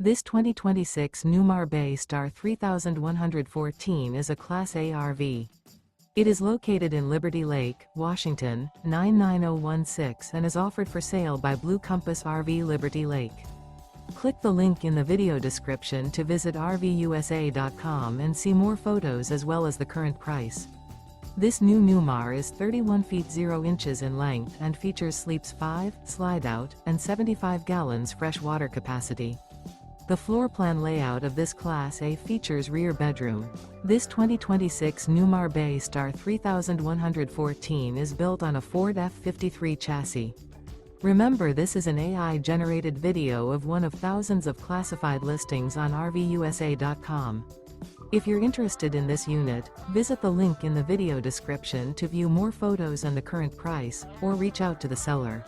This 2026 Newmar Bay Star 3114 is a Class A RV. It is located in Liberty Lake, Washington, 99016 and is offered for sale by Blue Compass RV Liberty Lake. Click the link in the video description to visit RVUSA.com and see more photos as well as the current price. This new Newmar is 31 feet 0 inches in length and features sleeps 5, slide-out, and 75 gallons fresh water capacity. The floor plan layout of this Class A features rear bedroom. This 2026 Newmar Bay Star 3114 is built on a Ford F-53 chassis. Remember, this is an AI-generated video of one of thousands of classified listings on RVUSA.com. If you're interested in this unit, visit the link in the video description to view more photos and the current price, or reach out to the seller.